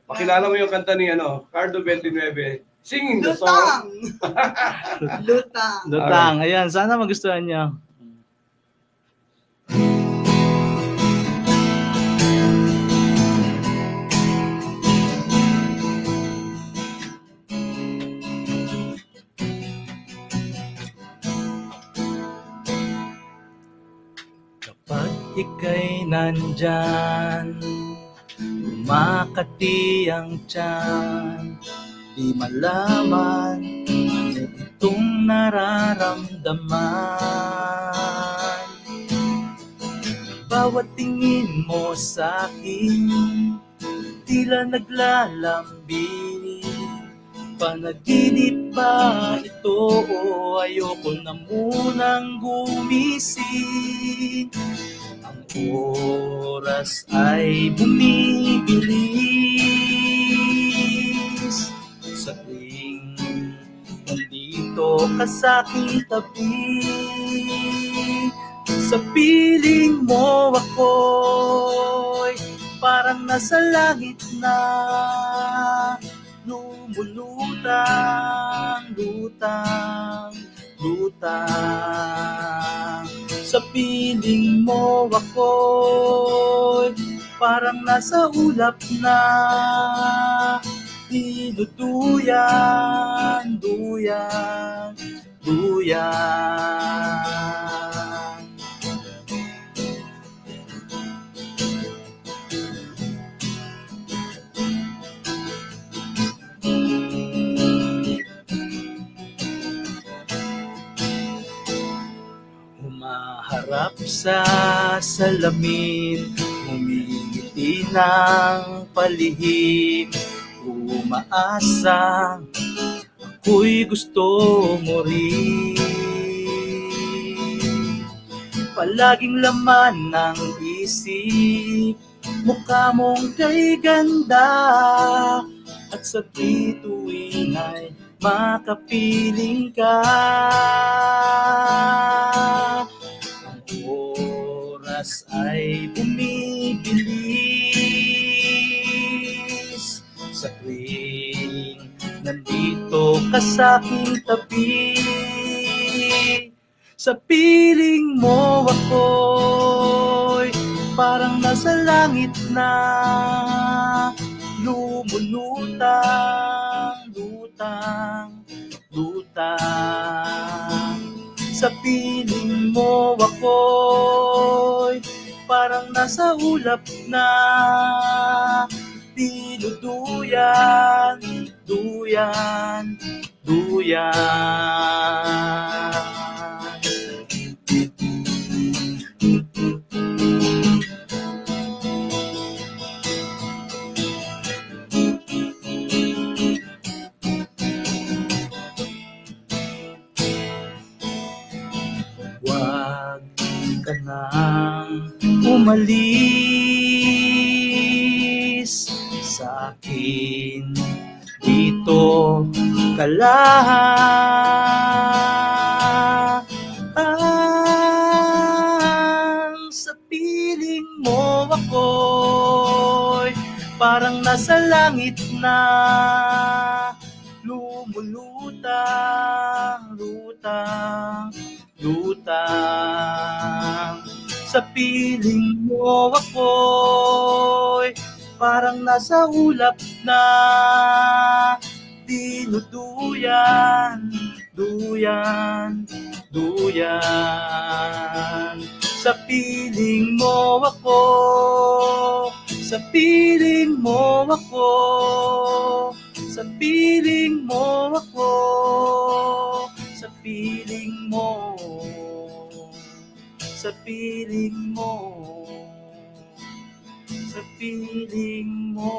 Pakilala mo yung kanta ni Cardo 29, Singing the Song. Lutang! Lutang. Lutang. Ayan, sana magustuhan niyo. Kapag ika'y nandyan, kumakati ang tiyan, di malaman ano itong nararamdaman. Bawat tingin mo sa'kin, tila naglalambing. Panaginip ba ito o ayoko na munang gumising? Ang oras ay bumibilis, sa tuwing nandito ka sa'king tabi. Sa piling mo ako'y parang nasa langit na, lumulutang, lutang, lutang. Sa piling mo ako'y parang nasa ulap na, dinuduyan, duyan, duyan. Humaharap sa salamin, humingiti ng palihim, umaasang ako'y gusto mo rin. Palaging laman ng isip, mukha mong kay ganda, at sa bituin ay makapiling ka. Ang oras ay bumibilis, sa tuwing nandito ka sa'king tabi. Sa piling mo ako'y parang nasa langit na, lumulutang, lutang, lutang. Sa piling mo ako'y parang nasa ulap na, dinuduyan, duyan, duyan. Huwag ka nang umalis sa'kin, dito ka lang. Sa piling mo ako'y parang nasa langit na, lumulutang, lutang, lutang. Sa piling mo ako'y parang nasa ulap na, dinuduyan, duyan, duyan. Sa piling mo ako, sa piling mo ako, sa piling mo ako, sa piling mo, sa piling mo, sa piling mo.